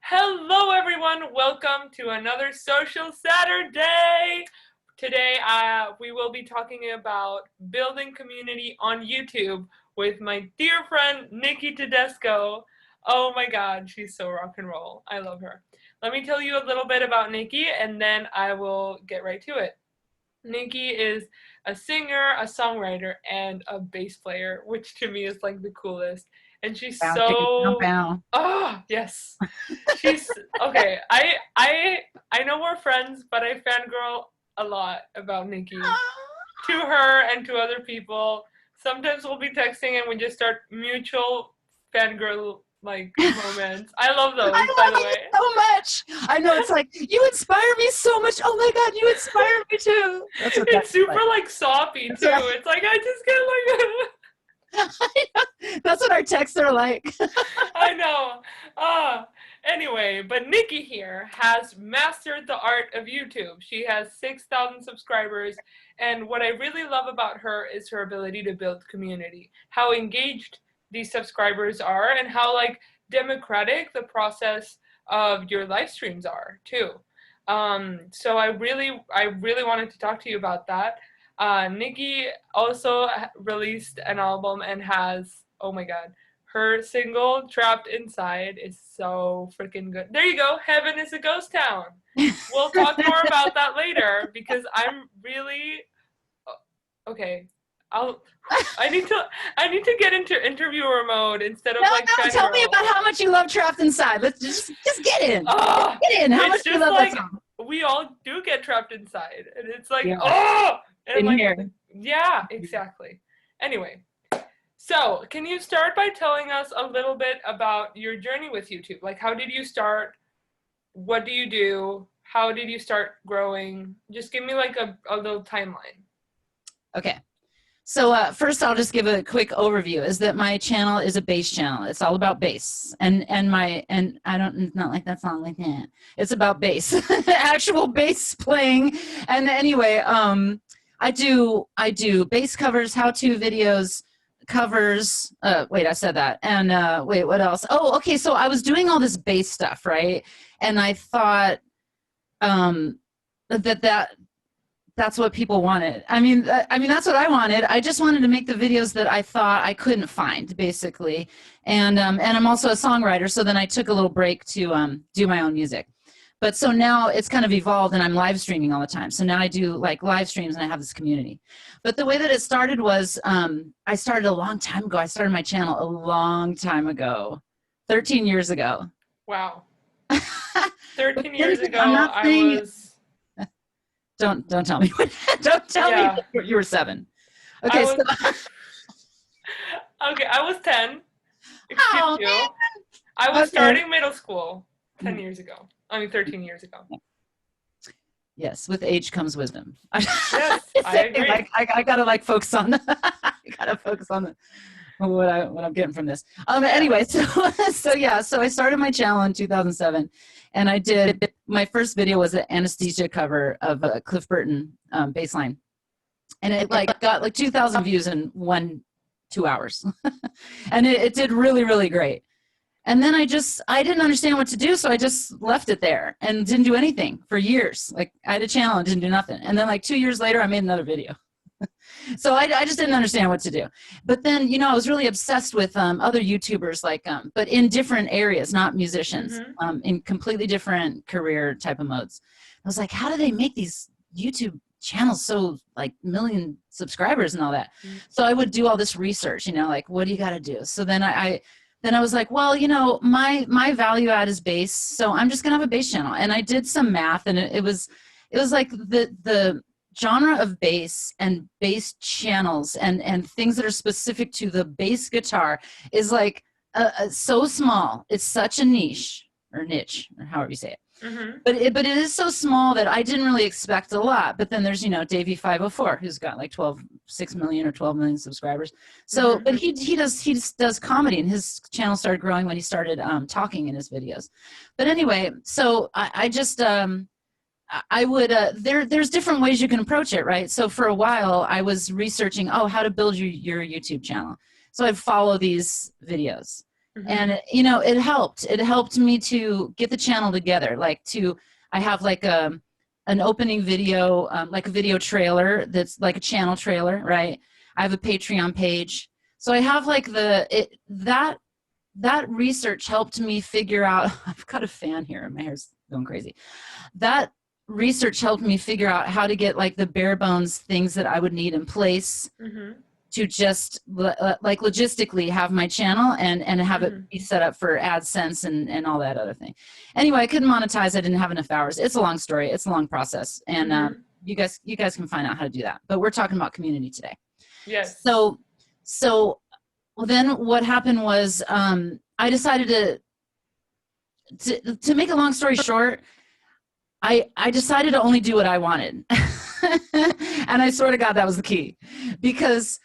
Hello, everyone. Welcome to another Social Saturday. Today, we will be talking about building community on YouTube with my dear friend, Nicki Tedesco. Oh my God, she's so rock and roll. I love her. Let me tell you a little bit about Nicki, and then I will get right to it. Nicki is a singer, a songwriter, and a bass player, which to me is like the coolest. And she's Bow, chicka, bow, so, bow. oh yes, she's okay. I know we're friends, but I fangirl a lot about Nicki to her and to other people. Sometimes we'll be texting and we just start mutual fangirl like moments. I love those, I by love the you way. so much. I know, it's like, you inspire me so much. Oh my God, you inspire me too. That's what It's that's super like. like soppy That's too. what It's like I just get like that's what our texts are like. I know. Anyway, but Nicki here has mastered the art of YouTube. She has 6,000 subscribers, and what I really love about her is her ability to build community. How engaged these subscribers are, and how like democratic the process of your live streams are too. So I really wanted to talk to you about that. Nicki also released an album and has, oh my God, her single "Trapped Inside" is so freaking good. There you go. Heaven is a ghost town. We'll talk more about that later because I'm really okay. I'll. I need to get into interviewer mode instead of No, like no, tell me fangirl. about how much you love Trapped Inside. Let's just get in. Oh, Get in. How it's much do you just love that like song? we all do get trapped inside, and it's like, Yeah, oh, and in like, here. yeah, exactly. Anyway, so can you start by telling us a little bit about your journey with YouTube? Like, how did you start? What do you do? How did you start growing? Just give me like a little timeline. Okay. So first, I'll just give a quick overview. Is that my channel is a bass channel? It's all about bass, and I don't. It's not like that song like that. It's about bass, actual bass playing. And anyway, I do bass covers, how-to videos, covers. Wait, I said that. And wait, what else? Oh, okay. So I was doing all this bass stuff, right? And I thought that that's what people wanted. I mean, that's what I wanted. I just wanted to make the videos that I thought I couldn't find, basically. And I'm also a songwriter, so then I took a little break to do my own music. But so now it's kind of evolved, and I'm live streaming all the time. So now I do like live streams, and I have this community. But the way that it started was I started a long time ago. I started my channel a long time ago, 13 years ago. Wow. 13 But years ago, I'm not I saying. was. Don't tell me. Don't tell me Yeah. you were 7. I Okay, so was. Okay, I was 10. oh, Excuse you. man. I was Okay. starting middle school 10 years ago. I mean, 13 years ago. Yes, with age comes wisdom. Yes, I agree. Like, I gotta like focus on I gotta focus on what I'm getting from this. Anyway, so yeah, so I started my channel in 2007, and I did my first video was an Anesthesia cover of Cliff Burton bassline, and it like got like 2,000 views in 2 hours, and it did really great. And then I didn't understand what to do, so I just left it there and didn't do anything for years. Like I had a channel and didn't do nothing. And then like 2 years later, I made another video. So I just didn't understand what to do. But then, I was really obsessed with other YouTubers, like, but in different areas, not musicians, in completely different career type of modes. I was like, how do they make these YouTube channels so like million subscribers and all that? So I would do all this research, like, what do you got to do? So then I was like, well, my value add is bass, so I'm just gonna have a bass channel. And I did some math, and it was like the genre of bass and bass channels and things that are specific to the bass guitar is like so small. It's such a niche or however you say it. But it is so small that I didn't really expect a lot. But then there's Davey 504, who's got like 6 million or 12 million subscribers. So but he just does comedy, and his channel started growing when he started talking in his videos. But anyway, so I just I would there's different ways you can approach it, right? So for a while I was researching how to build your YouTube channel. So I'd follow these videos. And you know, it helped me to get the channel together. Like I have like an opening video, like a video trailer that's like a channel trailer, right? I have a Patreon page. So I have like that research helped me figure out, I've got a fan here and my hair's going crazy. That research helped me figure out how to get like the bare bones things that I would need in place to just like logistically have my channel and have it be set up for AdSense and all that other thing. Anyway, I couldn't monetize. I didn't have enough hours. It's a long story. It's a long process. And you guys can find out how to do that. But we're talking about community today. Yes. So well, then what happened was I decided to make a long story short, I decided to only do what I wanted. And I swear to God, that was the key. Because,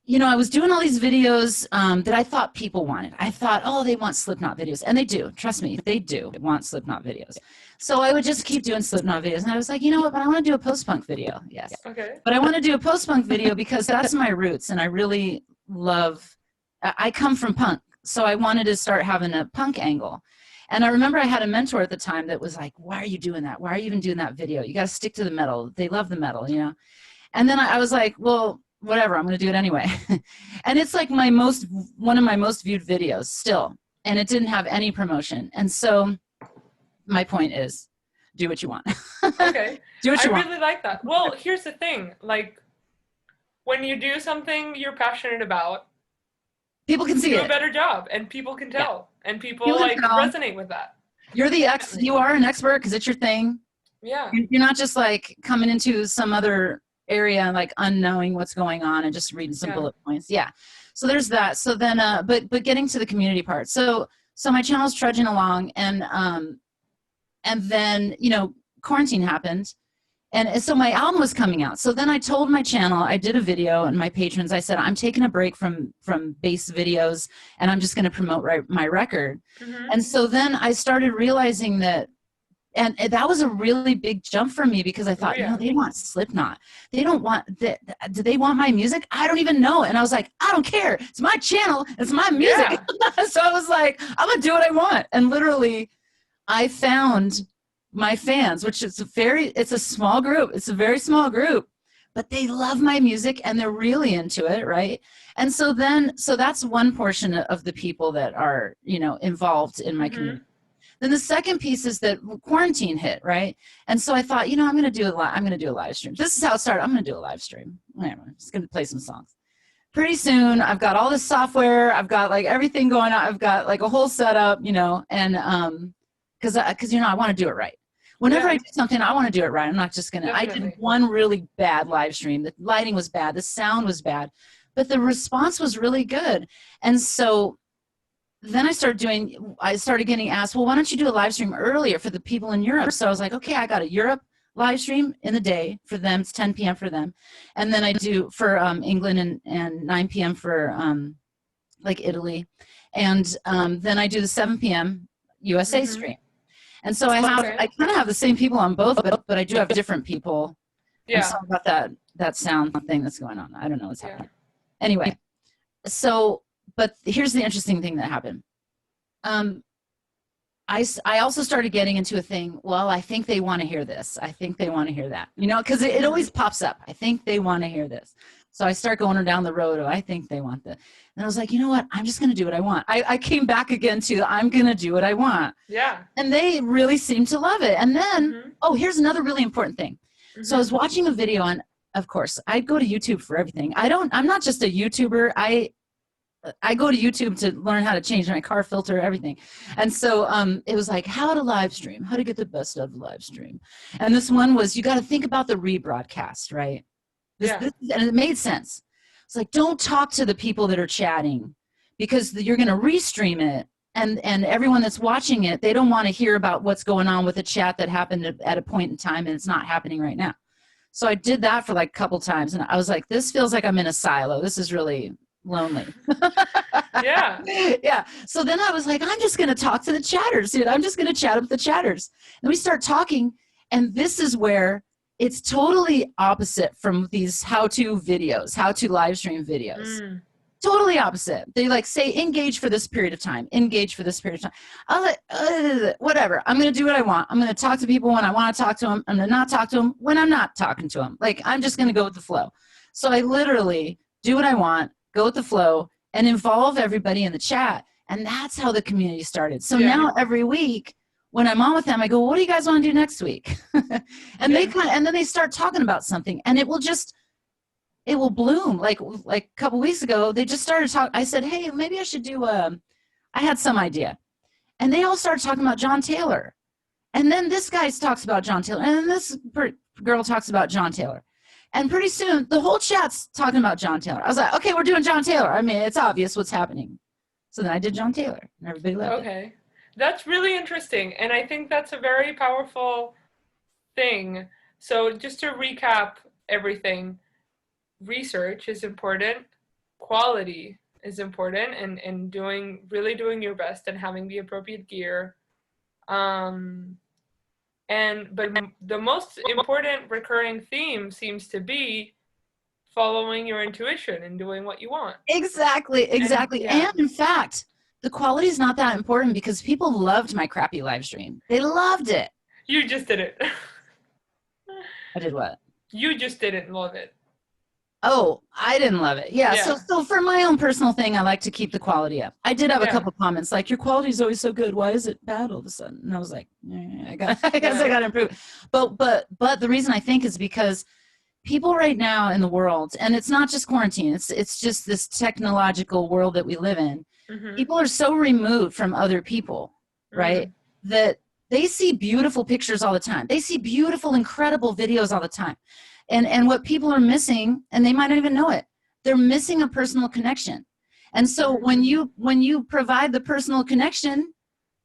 you know, I was doing all these videos that I thought people wanted. I thought, oh, they want Slipknot videos. And they do. Trust me, they do want Slipknot videos. So I would just keep doing Slipknot videos. And I was like, you know what, but I want to do a post-punk video. Yes. Okay. But I want to do a post-punk video because that's my roots. And I really love, I come from punk. So I wanted to start having a punk angle. And I remember I had a mentor at the time that was like, why are you doing that? Why are you even doing that video? You got to stick to the metal. They love the metal, you know? And then I was like, well, whatever, I'm going to do it anyway. And it's like one of my most viewed videos still. And it didn't have any promotion. And so my point is, do what you want. Okay. Do what you want. I really like that. Well, here's the thing. Like, when you do something you're passionate about, people can see do it. a better job, and people can tell, and people like tell. resonate with that. You are an expert because it's your thing. Yeah. You're not just like coming into some other area like unknowing what's going on and just reading some bullet points. Yeah. So there's that. So then, but getting to the community part. So my channel's trudging along, and then, you know, quarantine happened. And so my album was coming out. So then I told my channel, I did a video, and my patrons, I said, I'm taking a break from bass videos, and I'm just going to promote my record. And so then I started realizing that, and that was a really big jump for me, because I thought, no, they want Slipknot. They don't want, do they want my music? I don't even know. And I was like, I don't care. It's my channel. It's my music. Yeah. So I was like, I'm going to do what I want. And literally I found my fans, which is it's a small group. It's a very small group, but they love my music and they're really into it. Right. And so that's one portion of the people that are, you know, involved in my community. Then the second piece is that quarantine hit, right? And so I thought, you know, I'm going to do a live stream. This is how it started. I'm going to do a live stream. Whatever. I'm just going to play some songs. Pretty soon, I've got all this software. I've got like everything going on. I've got like a whole setup, you know, and because you know, I want to do it right. Whenever I do something, I want to do it right. I'm not just going to. I did one really bad live stream. The lighting was bad. The sound was bad. But the response was really good. And so then I started getting asked, well, why don't you do a live stream earlier for the people in Europe? So I was like, okay, I got a Europe live stream in the day for them. It's 10 p.m. for them. And then I do for England and 9 p.m. for like Italy. And then I do the 7 p.m. USA stream. And so I kind of have the same people on both, but I do have different people. Yeah. I'm sorry about that sound thing that's going on. I don't know what's happening. Anyway, so, but here's the interesting thing that happened. I also started getting into a thing, well, I think they want to hear this. I think they want to hear that. You know, because it always pops up. I think they want to hear this. So I start going down the road of, I think they want that. And I was like, you know what? I'm just going to do what I want. I came back again to, I'm going to do what I want. Yeah. And they really seemed to love it. And then, oh, here's another really important thing. So I was watching a video on, of course, I go to YouTube for everything. I'm not just a YouTuber. I go to YouTube to learn how to change my car filter, everything. And so it was like, how to live stream, how to get the best out of the live stream. And this one was, you got to think about the rebroadcast, right? And it made sense. It's like, don't talk to the people that are chatting, because you're going to restream it. And everyone that's watching it, they don't want to hear about what's going on with a chat that happened at a point in time, and it's not happening right now. So I did that for like a couple times, and I was like, this feels like I'm in a silo. This is really lonely. Yeah. Yeah. So then I was like, I'm just going to talk to the chatters, dude. I'm just going to chat with the chatters. And we start talking, and this is where it's totally opposite from these how-to videos, how-to live stream videos. totally opposite. They like say engage for this period of time, engage for this period of time. I'll let, whatever. I'm going to do what I want. I'm going to talk to people when I want to talk to them. I'm going to not talk to them when I'm not talking to them. Like, I'm just going to go with the flow. So I literally do what I want, go with the flow, and involve everybody in the chat. And that's how the community started. So now every week when I'm on with them, I go, what do you guys want to do next week? And and then they start talking about something, and it will bloom. Like a couple weeks ago, they just started talking. I said, hey, maybe I should do I had some idea. And they all started talking about John Taylor. And then this guy talks about John Taylor. And then this girl talks about John Taylor. And pretty soon, the whole chat's talking about John Taylor. I was like, okay, we're doing John Taylor. I mean, it's obvious what's happening. So then I did John Taylor, and everybody loved it. Okay. That's really interesting. And I think that's a very powerful thing. So just to recap everything, research is important, quality is important, and really doing your best and having the appropriate gear. But the most important recurring theme seems to be following your intuition and doing what you want. Exactly. And in fact, the quality is not that important because people loved my crappy live stream. They loved it. You just did it. I did what? You just didn't love it. Oh, I didn't love it. Yeah. So for my own personal thing, I like to keep the quality up. I did have a couple comments like, your quality is always so good. Why is it bad all of a sudden? And I was like, I guess I got to improve. But the reason I think is because people right now in the world, and it's not just quarantine, it's just this technological world that we live in. Mm-hmm. People are so removed from other people, right? Mm-hmm. That they see beautiful pictures all the time. They see beautiful, incredible videos all the time. And what people are missing, and they might not even know it, they're missing a personal connection. And so when you provide the personal connection,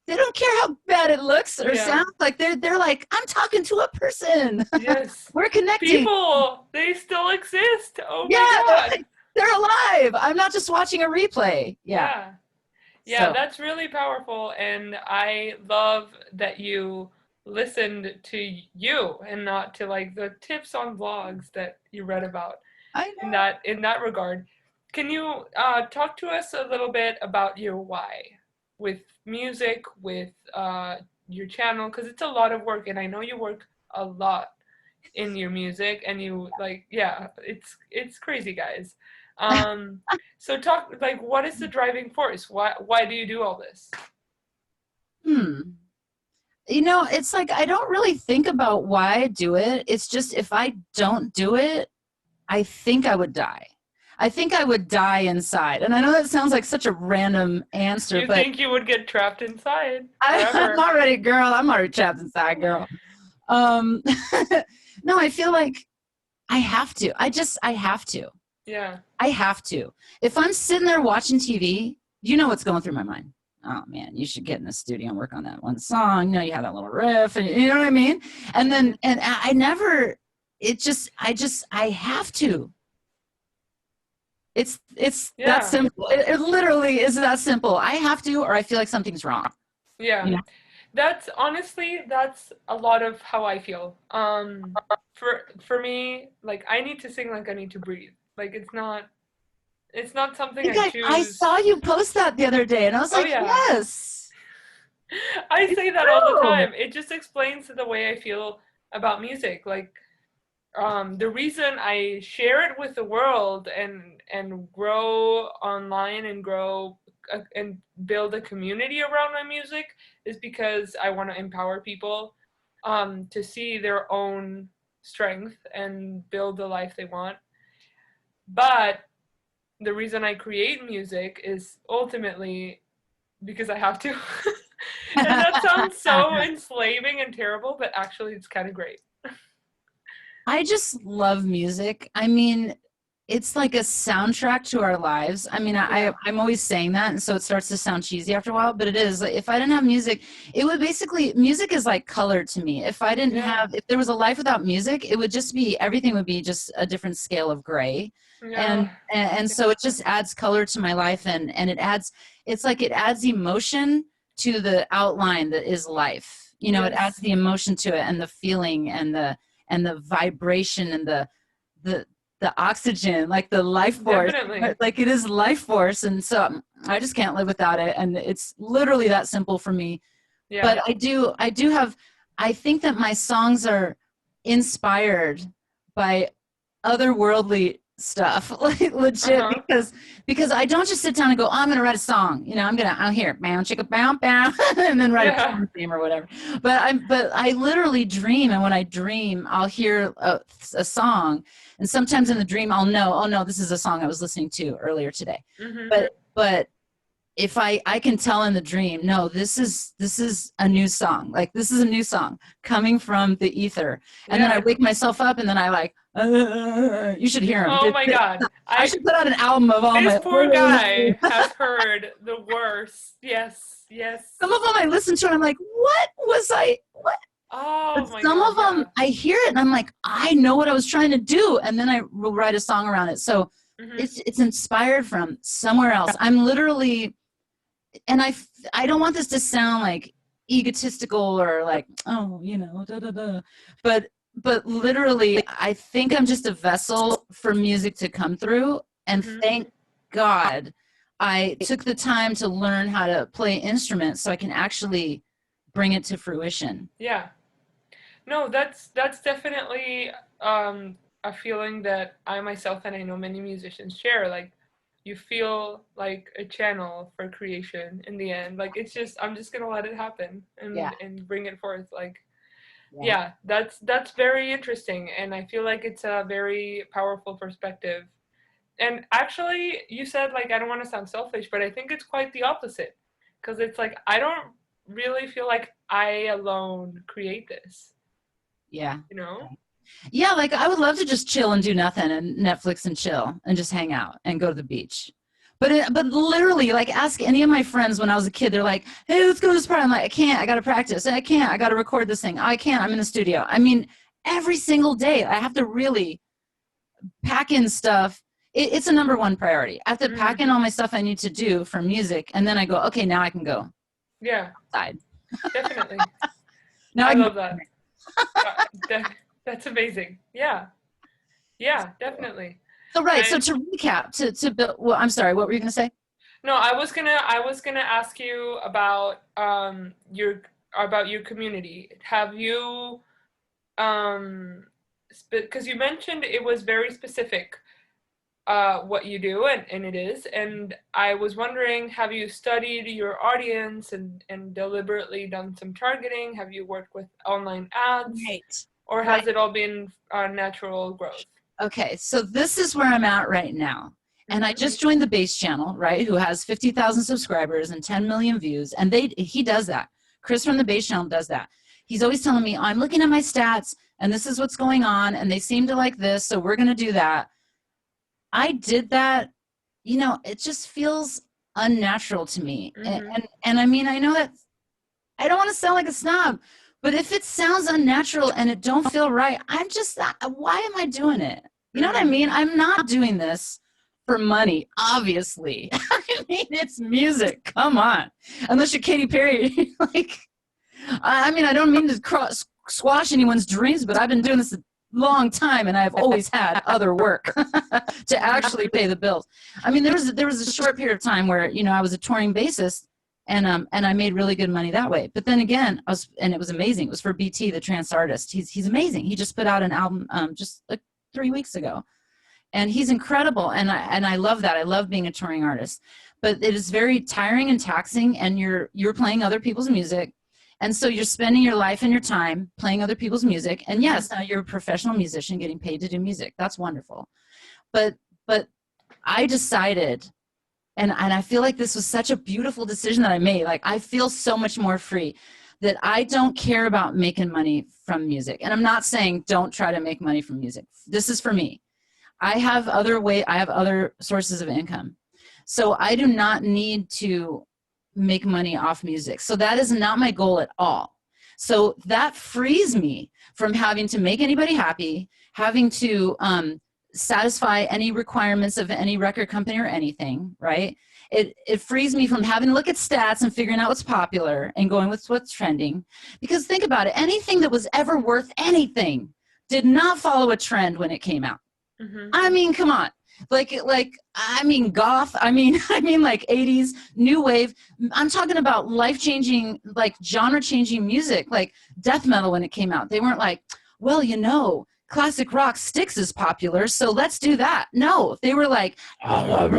they don't care how bad it looks or sounds. Like they're like, I'm talking to a person. Yes. We're connecting. People, they still exist. Oh my God. Like, they're alive. I'm not just watching a replay. Yeah, so. That's really powerful. And I love that you listened to you and not to like the tips on blogs that you read about. I know. In that regard. Can you talk to us a little bit about your why with music, with your channel? Because it's a lot of work, and I know you work a lot in your music, and you like, it's crazy, guys. So talk, like, what is the driving force? Why do you do all this? You know, it's like, I don't really think about why I do it. It's just, if I don't do it, I think I would die. I think I would die inside. And I know that sounds like such a random answer, but... You think you would get trapped inside? I'm already trapped inside, girl. No, I feel like I have to. I have to. Yeah. I have to. If I'm sitting there watching TV, you know what's going through my mind. Oh man, you should get in the studio and work on that one song. You know, you have that little riff, and you know what I mean? And then, and I never, I have to. It's that simple. It literally is that simple. I have to, or I feel like something's wrong. Yeah. You know? That's a lot of how I feel. For me, like, I need to sing like I need to breathe. Like, it's not something I choose. I saw you post that the other day, and I was like, yes. I say that all the time. It just explains the way I feel about music. Like, the reason I share it with the world and grow online and grow and build a community around my music is because I want to empower people to see their own strength and build the life they want. But the reason I create music is ultimately because I have to. And that sounds so enslaving and terrible, but actually it's kind of great. I just love music. I mean, it's like a soundtrack to our lives. I mean, I'm always saying that, and so it starts to sound cheesy after a while, but it is. If I didn't have music, it would basically, music is like color to me. If I didn't have, if there was a life without music, it would just be, everything would be just a different scale of gray. And so it just adds color to my life, and it adds, it's like it adds emotion to the outline that is life. You know, it adds the emotion to it, and the feeling, and the vibration, and the the oxygen, like the life force. Definitely. Like it is life force. And so I just can't live without it. And it's literally that simple for me. Yeah. But I do have, I think that my songs are inspired by otherworldly stuff, like legit, Uh-huh. because I don't just sit down and go, oh, I'm gonna write a song, you know, I'll hear bound chicka bound bound and then write a Yeah. porn theme or whatever. But I literally dream, and when I dream, I'll hear a song, and sometimes in the dream I'll know, oh no, this is a song I was listening to earlier today. Mm-hmm. But if I can tell in the dream, no, this is a new song. Like this is a new song coming from the ether. And then I Yeah. wake myself up, and then I like, you should hear him. Oh my God. I should put out an album of all This my. poor guy has heard the worst. Yes. Yes. Some of them I listen to, and I'm like, what was I? What? Oh But my some God. of Yeah. them, I hear it, and I'm like, I know what I was trying to do, and then I will write a song around it. So Mm-hmm. it's inspired from somewhere else. I'm literally, and I don't want this to sound like egotistical or like, oh, you know, da da da, but literally, I think I'm just a vessel for music to come through, and Mm-hmm. thank God I took the time to learn how to play instruments so I can actually bring it to fruition. Yeah. No, that's definitely a feeling that I myself and I know many musicians share. Like you feel like a channel for creation in the end. Like it's just I'm just gonna let it happen Yeah, and bring it forth. Like yeah. yeah, that's very interesting, and I feel like it's a very powerful perspective. And actually, you said like I don't want to sound selfish, but I think it's quite the opposite, because it's like I don't really feel like I alone create this. Yeah. You know? Yeah, like I would love to just chill and do nothing and Netflix and chill and just hang out and go to the beach. But literally, like ask any of my friends when I was a kid, they're like, hey, let's go to this party. I'm like, I can't, I gotta practice. I can't, I gotta record this thing. I can't, I'm in the studio. I mean, every single day I have to really pack in stuff. It's a number one priority. I have to pack Mm, in all my stuff I need to do for music, and then I go, okay, now I can go yeah, outside. definitely. Now I I can love that. Uh, that's amazing. Yeah, yeah, definitely. So right. So And to recap, to build. Well, I'm sorry. What were you gonna say? no, I was gonna ask you about your community. Have you because you mentioned it was very specific what you do, and it is, and I was wondering, have you studied your audience and deliberately done some targeting? Have you worked with online ads, Right. or Right. has it all been natural growth? Okay. So this is where I'm at right now. And I Mm-hmm. just joined the base channel, right? Who has 50,000 subscribers and 10 million views. And he does that. Chris from the base channel does that. He's always telling me, I'm looking at my stats and this is what's going on. And they seem to like this. So we're going to do that. I did that. You know, it just feels unnatural to me. Mm-hmm. And I mean, I know that I don't want to sound like a snob, but if it sounds unnatural and it don't feel right, I'm just not, why am I doing it? You know what I Mm. mean? I'm not doing this for money, obviously. I mean, it's music. Come on. Unless you're Katy Perry. Like, I mean, I don't mean to squash anyone's dreams, but I've been doing this a long time and I've always had other work to actually pay the bills. I mean, there was a short period of time where, you know, I was a touring bassist and I made really good money that way. But then again, and it was amazing. It was for BT, the trance artist. He's amazing. He just put out an album just like 3 weeks ago, and he's incredible. And I love that. I love being a touring artist, but it is very tiring and taxing. And you're playing other people's music, and so you're spending your life and your time playing other people's music. And yes, now you're a professional musician getting paid to do music. That's wonderful. But I decided, and I feel like this was such a beautiful decision that I made. Like I feel so much more free that I don't care about making money from music. And I'm not saying don't try to make money from music. This is for me. I have other sources of income. So I do not need to make money off music. So that is not my goal at all. So that frees me from having to make anybody happy, having to satisfy any requirements of any record company or anything, right? It frees me from having to look at stats and figuring out what's popular and going with what's trending. Because think about it, anything that was ever worth anything did not follow a trend when it came out. Mhm. I mean, come on. I mean, goth. I mean, like 80s new wave. I'm talking about life-changing, like genre-changing music, like death metal when it came out. They weren't like, well, classic rock Styx is popular, so let's do that. No, they were like, and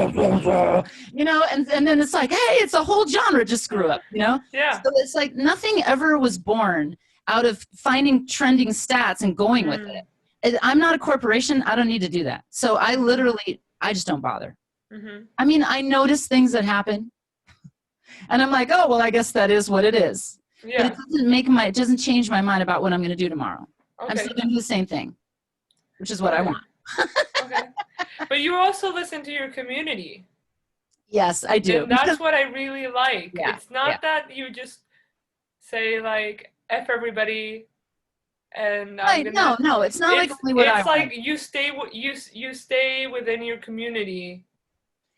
then it's like, hey, it's a whole genre just grew up, Yeah. So it's like nothing ever was born out of finding trending stats and going with Mm. it. I'm not a corporation. I don't need to do that. So I just don't bother. Mhm. I mean, I notice things that happen and I'm like, oh, well, I guess that is what it is. But Yeah. it doesn't change my mind about what I'm going to do tomorrow. I'm Okay. still going to do the same thing, which is what I Okay. want. Okay. But you also listen to your community. Yes, I do. And Because, that's what I really like. yeah, It's yeah. not that you just say like F everybody and I'm Right. gonna No, it's not like only what I it's want. like you stay within your community.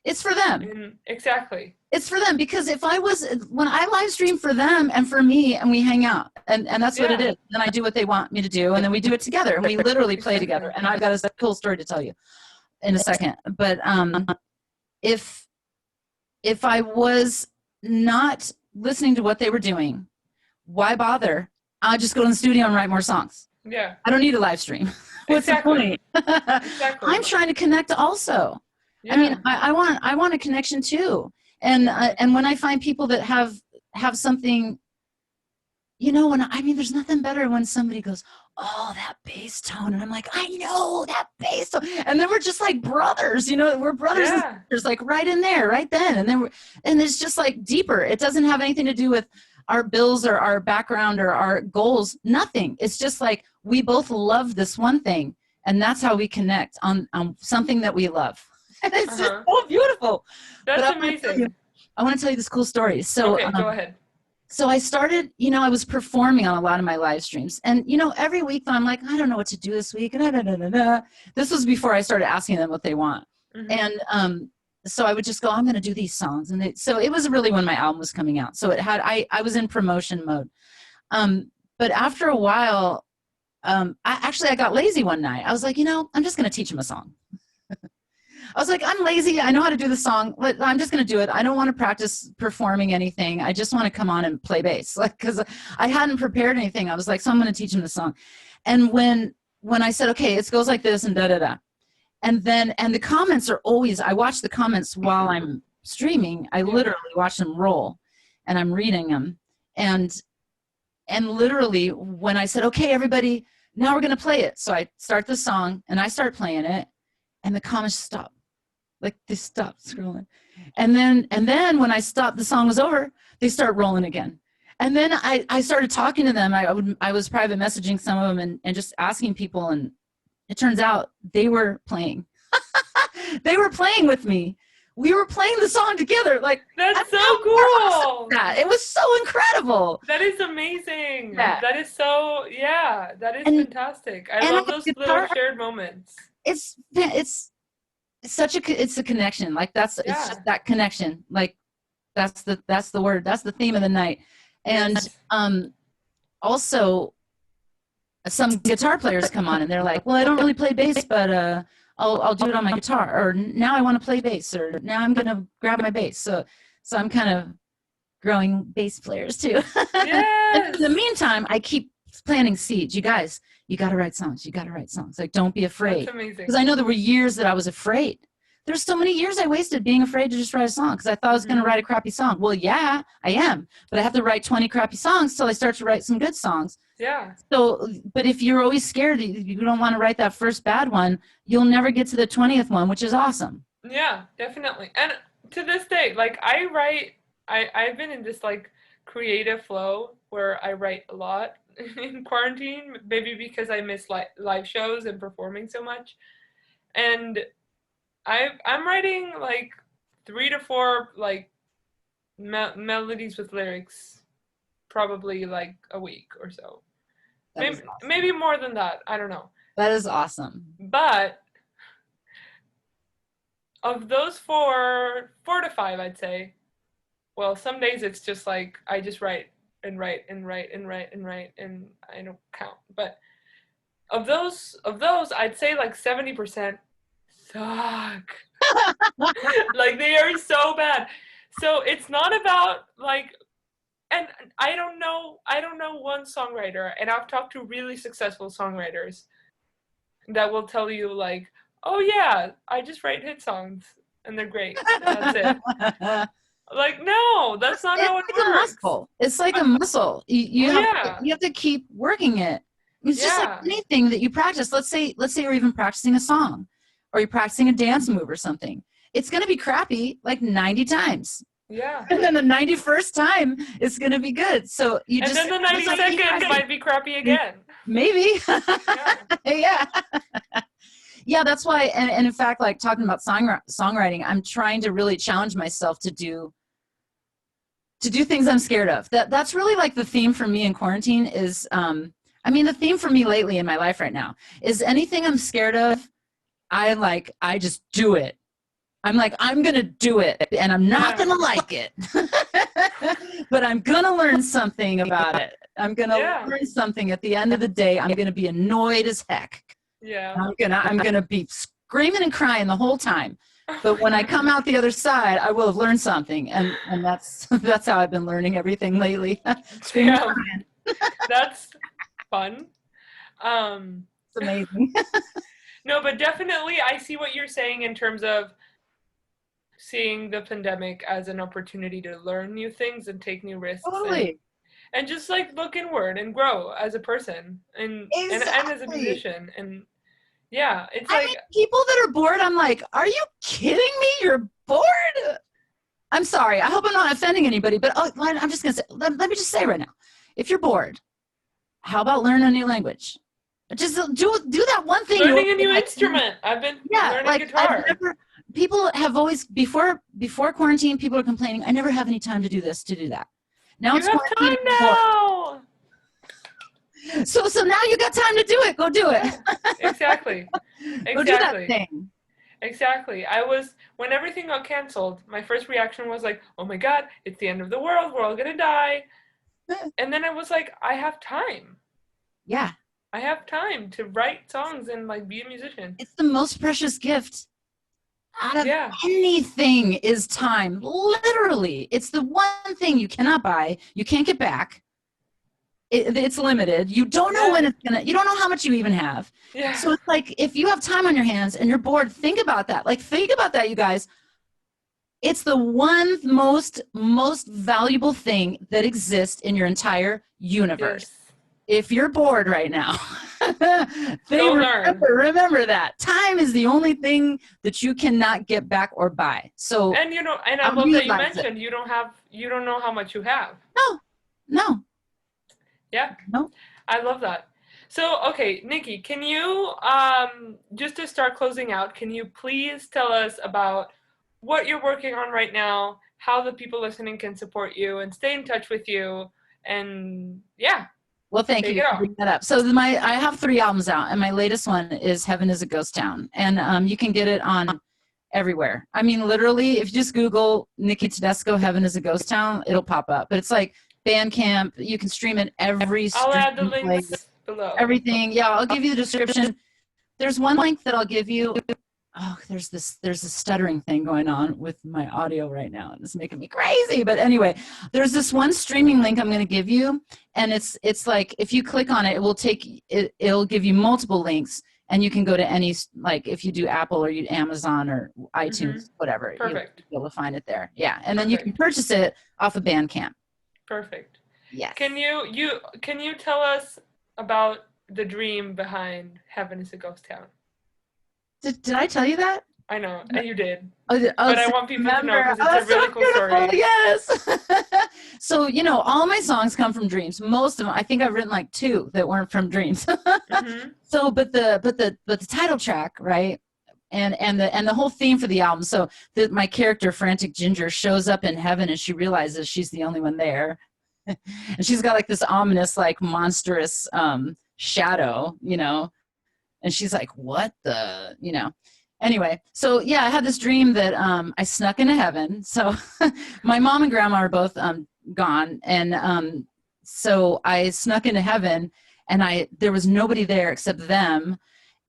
It's for them. And exactly. It's for them because when I live stream for them and for me and we hang out and that's what it Yeah. is. Then I do what they want me to do and then we do it together and we literally play together. Exactly. And I've got a cool story to tell you in a second. But if I was not listening to what they were doing, why bother? I'll just go in the studio and write more songs. Yeah. I don't need a live stream. What's the Exactly. point? Exactly. I'm trying to connect also. I mean, Yeah. I want a connection too. And when I find people that have something, there's nothing better when somebody goes, oh, that bass tone, and I'm like, I know that bass tone, and then we're just like brothers, we're brothers and Yeah. sisters, like right in there, right then, and it's just like deeper. It doesn't have anything to do with our bills or our background or our goals. Nothing. It's just like we both love this one thing, and that's how we connect on something that we love. And it's just Uh-huh. so beautiful. But That's amazing. I want to tell you this cool story. Okay, go ahead. So I started, I was performing on a lot of my live streams. And, every week I'm like, I don't know what to do this week. And this was before I started asking them what they want. Mhm. And so I would just go, I'm going to do these songs. And so it was really when my album was coming out. So I was in promotion mode. But after a while, I got lazy one night. I was like, I'm just going to teach them a song. I was like, I'm lazy. I know how to do the song. I'm just going to do it. I don't want to practice performing anything. I just want to come on and play bass. Because I hadn't prepared anything. I was like, so I'm going to teach him the song. And when I said, okay, it goes like this and da da da. And the comments are always, I watch the comments while I'm streaming. I literally watch them roll and I'm reading them. And literally when I said, okay, everybody, now we're going to play it. So I start the song and I start playing it and the comments stop. Like they stopped scrolling. And then when I stopped, the song was over, they start rolling again. And then I started talking to them. I was private messaging some of them and just asking people. And it turns out they were playing. They were playing with me. We were playing the song together. Like, That's so awesome cool. that. It was so incredible. That is amazing. Yeah. That is so, yeah, that is fantastic. I love those little shared moments. It's a connection. Like it's just that connection. Like that's the word. That's the theme of the night. And also some guitar players come on and they're like, well, I don't really play bass, but I'll do it on my guitar, or now I want to play bass, or now I'm gonna grab my bass. So I'm kind of growing bass players too. Yes. And in the meantime, I keep planting seeds. You guys, you got to write songs. You got to write songs. Like, don't be afraid. That's amazing. Because I know there were years that I was afraid. There's so many years I wasted being afraid to just write a song because I thought I was going to write a crappy song. Well, yeah, I am. But I have to write 20 crappy songs till I start to write some good songs. Yeah. So, but if you're always scared, you don't want to write that first bad one, you'll never get to the 20th one, which is awesome. Yeah, definitely. And to this day, like I've been in this like creative flow where I write a lot in quarantine, maybe because I miss live shows and performing so much. And I'm writing like 3 to 4 like melodies with lyrics, probably like a week or so. Maybe more than that. I don't know. That is awesome. But of those 4 to 5, I'd say. Well, some days it's just like I just write and write and write and write and write and I don't count. But of those, I'd say like 70% suck. Like, they are so bad. So it's not about like, and I don't know one songwriter, and I've talked to really successful songwriters that will tell you like, oh yeah, I just write hit songs and they're great. That's it. Like, no, that's not how it It's like a works. muscle. It's like a muscle. You have to keep working it. It's just like anything that you practice. Let's say you're even practicing a song, or you're practicing a dance move or something. It's going to be crappy like 90 times. Yeah. And then the 91st time it's going to be good. So and then the 92nd might be crappy again. Maybe. Yeah. Yeah, that's why. And in fact, like talking about songwriting, I'm trying to really challenge myself to do things I'm scared of. That's really like the theme for me in quarantine is, the theme for me lately in my life right now is anything I'm scared of, I just do it. I'm like, I'm going to do it, and I'm not going to like it, but I'm going to learn something about it. I'm going to learn something. At the end of the day, I'm going to be annoyed as heck. Yeah. I'm going to be screaming and crying the whole time. But when I come out the other side, I will have learned something. And that's how I've been learning everything lately. Screaming and crying. That's fun. It's amazing. No, but definitely I see what you're saying in terms of seeing the pandemic as an opportunity to learn new things and take new risks. Totally. And just like look inward and grow as a person and as a musician. And yeah, it's people that are bored, I'm like, are you kidding me? You're bored? I'm sorry. I hope I'm not offending anybody, but I'm just going to say, let me just say right now, if you're bored, how about learn a new language? Just do that one thing. Learning a new instrument. I've been learning guitar. People have always, before quarantine, people are complaining, I never have any time to do this, to do that. Now you have time now. So now you got time to do it. Go do it. Exactly. Go do that thing. Exactly. When everything got canceled, my first reaction was like, oh my God, it's the end of the world. We're all going to die. And then I was like, I have time. Yeah. I have time to write songs and like be a musician. It's the most precious gift out of anything is time. Literally. It's the one thing you cannot buy. You can't get back. It's limited. You don't know when you don't know how much you even have. Yeah. So it's like, if you have time on your hands and you're bored, think about that. Like, think about that, you guys. It's the one most valuable thing that exists in your entire universe. Yes. If you're bored right now, remember that. Time is the only thing that you cannot get back or buy. So, and I love that you mentioned you don't know how much you have. No. Yeah. No. I love that. So, okay, Nicki, can you, just to start closing out, can you please tell us about what you're working on right now, how the people listening can support you and stay in touch with you, and yeah. Well, thank you for bringing that up. So I have 3 albums out, and my latest one is Heaven is a Ghost Town. And you can get it on everywhere. I mean, literally, if you just Google Nicki Tedesco, Heaven is a Ghost Town, it'll pop up. But it's like Bandcamp. You can stream it every I'll add the links below. Everything. Yeah, I'll give you the description. There's one link that I'll give you. Oh, there's a stuttering thing going on with my audio right now. It's making me crazy. But anyway, there's this one streaming link I'm going to give you, and it's like if you click on it, it'll give you multiple links, and you can go to any, like if you do Apple or you Amazon or iTunes, whatever. Perfect. You'll be able to find it there. Yeah, and then you can purchase it off of Bandcamp. Perfect. Yes. Can you tell us about the dream behind Heaven is a Ghost Town? Did I tell you that? I know, you did. But I want people to know because it's a really cool story. Yes. So, all my songs come from dreams. Most of them, I think I've written like 2 that weren't from dreams. So, but the title track, right? And the whole theme for the album. So my character, Frantic Ginger, shows up in heaven and she realizes she's the only one there. And she's got like this ominous, like monstrous shadow, and she's like, what the, Anyway, so yeah, I had this dream that I snuck into heaven. So my mom and grandma are both gone. And so I snuck into heaven, and there was nobody there except them.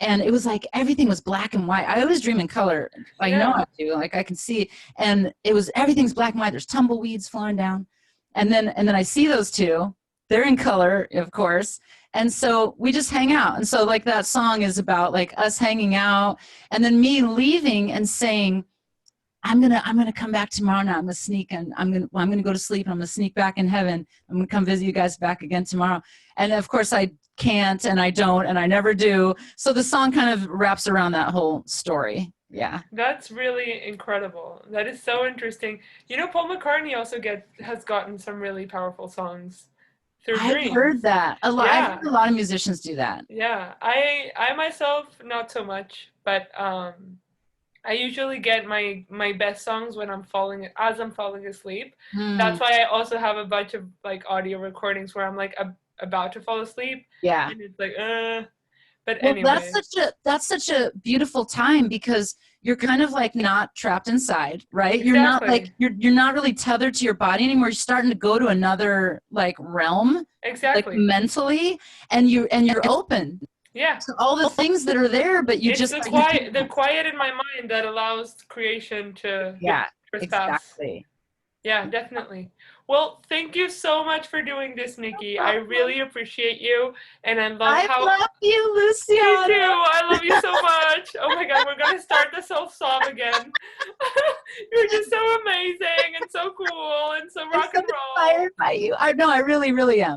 and it was like everything was black and white. I always dream in color. I know Yeah. I do. Like I can see, and it was everything's black and white. There's tumbleweeds flying down, and then I see those two. They're in color, of course, and so we just hang out. And so like that song is about like us hanging out, and then me leaving and saying, I'm gonna come back tomorrow night. I'm gonna sneak and I'm gonna go to sleep and I'm gonna sneak back in heaven. I'm gonna come visit you guys back again tomorrow. And of course I can't and I don't and I never do. So the song kind of wraps around that whole story. Yeah. That's really incredible. That is so interesting. You know, Paul McCartney also has gotten some really powerful songs through I've dreams. heard that. I've Yeah. heard a lot of musicians do that. Yeah. I myself not so much, but I usually get my best songs when I'm falling asleep. Hmm. That's why I also have a bunch of like audio recordings where I'm like about to fall asleep Yeah. and it's like but Well, anyway. that's such a beautiful time because you're kind of like not trapped inside, right? You're not like Exactly. you're not really tethered to your body anymore. You're starting to go to another like realm, like Exactly. mentally, and you're open Yeah. to all the things that are there, but you It's just you the can't. quiet in my mind that allows creation to Yeah, trespass. exactly. Yeah, definitely. Well, thank you so much for doing this, Nikki. I really appreciate you, and I love I how. love you, Me too. Luciana. I love you so much. Oh my God, we're gonna start the self sob again. You're just so amazing and so cool and so I'm rock so and roll. inspired by you. I know, I really, really am.